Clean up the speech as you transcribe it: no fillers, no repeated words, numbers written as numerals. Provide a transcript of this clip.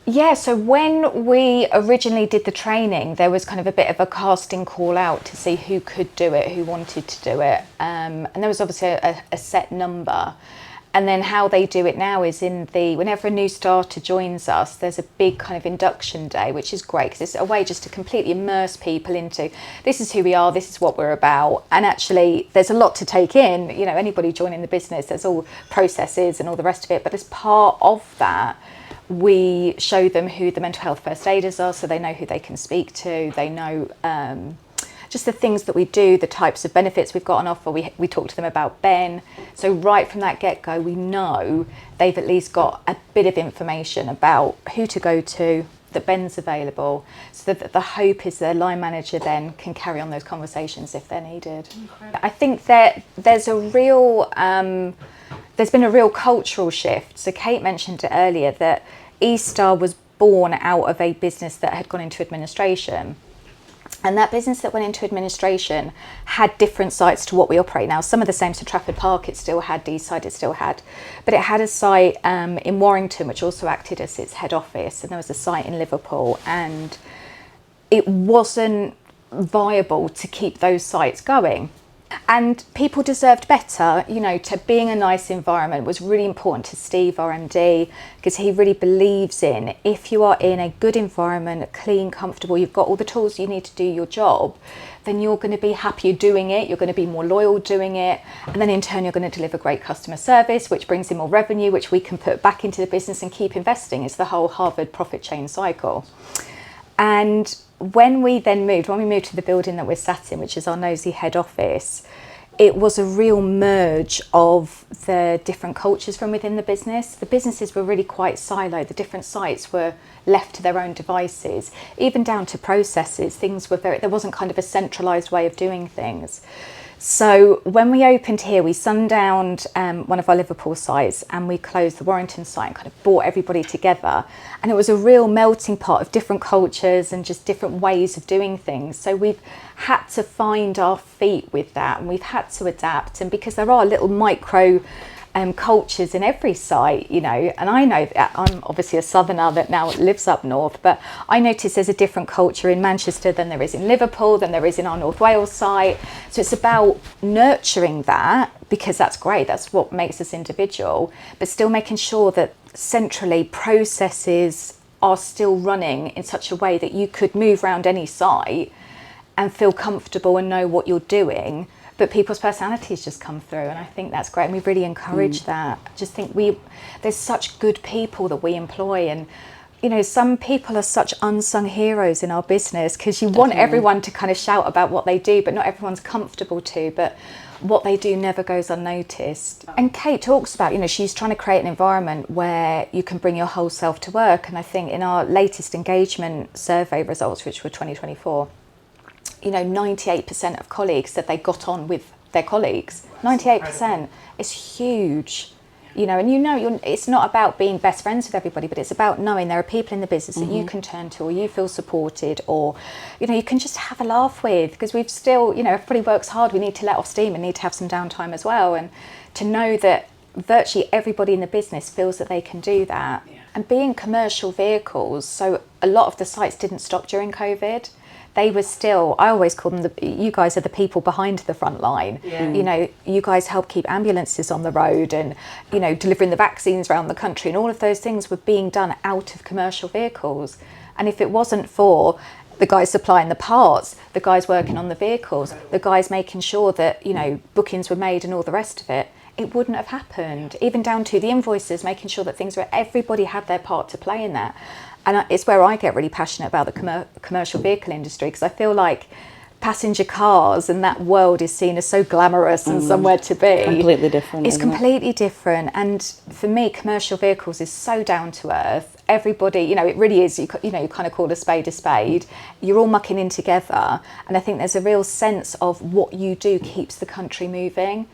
Yeah, so when we originally did the training, there was kind of a bit of a casting call out to see who could do it, who wanted to do it. And there was obviously a set number. And then how they do it now is whenever a new starter joins us, there's a big kind of induction day, which is great because it's a way just to completely immerse people into, this is who we are, this is what we're about. And actually there's a lot to take in, anybody joining the business, there's all processes and all the rest of it. But as part of that, we show them who the mental health first aiders are, so they know who they can speak to, they know just the things that we do, the types of benefits we've got on offer. We talk to them about Ben. So right from that get-go, we know they've at least got a bit of information about who to go to, that Ben's available, so that the hope is their line manager then can carry on those conversations if they're needed. Incredible. I think that there's been a real cultural shift. So Kate mentioned it earlier that eStar was born out of a business that had gone into administration. And that business that went into administration had different sites to what we operate now. Some of the same, so Trafford Park, it still had, Deeside, it still had. But it had a site in Warrington, which also acted as its head office. And there was a site in Liverpool. And it wasn't viable to keep those sites going. And people deserved better, to being a nice environment was really important to Steve, our MD, because he really believes in, if you are in a good environment, clean, comfortable, you've got all the tools you need to do your job, then you're going to be happier doing it, you're going to be more loyal doing it, and then in turn you're going to deliver great customer service, which brings in more revenue, which we can put back into the business and keep investing. It's the whole Harvard profit chain cycle. And when we moved to the building that we're sat in, which is our Nosey head office, it was a real merge of the different cultures from within the business. The businesses were really quite siloed. The different sites were left to their own devices, even down to processes. There wasn't kind of a centralised way of doing things. So when we opened here, we sundowned one of our Liverpool sites and we closed the Warrington site and kind of brought everybody together. And it was a real melting pot of different cultures and just different ways of doing things. So we've had to find our feet with that, and we've had to adapt. And because there are little micro cultures in every site, and I know that I'm obviously a southerner that now lives up north, but I notice there's a different culture in Manchester than there is in Liverpool, than there is in our North Wales site. So it's about nurturing that, because that's great, that's what makes us individual, but still making sure that centrally processes are still running in such a way that you could move around any site and feel comfortable and know what you're doing. But people's personalities just come through, and I think that's great, and we really encourage that. I just think there's such good people that we employ, and some people are such unsung heroes in our business, because you want everyone to kind of shout about what they do, but not everyone's comfortable to, but what they do never goes unnoticed. And Kate talks about, she's trying to create an environment where you can bring your whole self to work, and I think in our latest engagement survey results, which were 2024, 98% of colleagues said they got on with their colleagues. 98% is huge. And it's not about being best friends with everybody, but it's about knowing there are people in the business that you can turn to, or you feel supported, or, you can just have a laugh with, because we've still, everybody works hard. We need to let off steam and need to have some downtime as well. And to know that virtually everybody in the business feels that they can do that. Yeah. And being commercial vehicles, so a lot of the sites didn't stop during COVID. They were still, I always call them, you guys are the people behind the front line. Yeah. You guys help keep ambulances on the road and, delivering the vaccines around the country, and all of those things were being done out of commercial vehicles. And if it wasn't for the guys supplying the parts, the guys working on the vehicles, the guys making sure that, bookings were made and all the rest of it, it wouldn't have happened. Even down to the invoices, making sure that everybody had their part to play in that. And it's where I get really passionate about the commercial vehicle industry, because I feel like passenger cars and that world is seen as so glamorous and somewhere to be. Completely different. It's completely different. And for me, commercial vehicles is so down to earth. Everybody, it really is, you kind of call a spade a spade. You're all mucking in together. And I think there's a real sense of what you do keeps the country moving.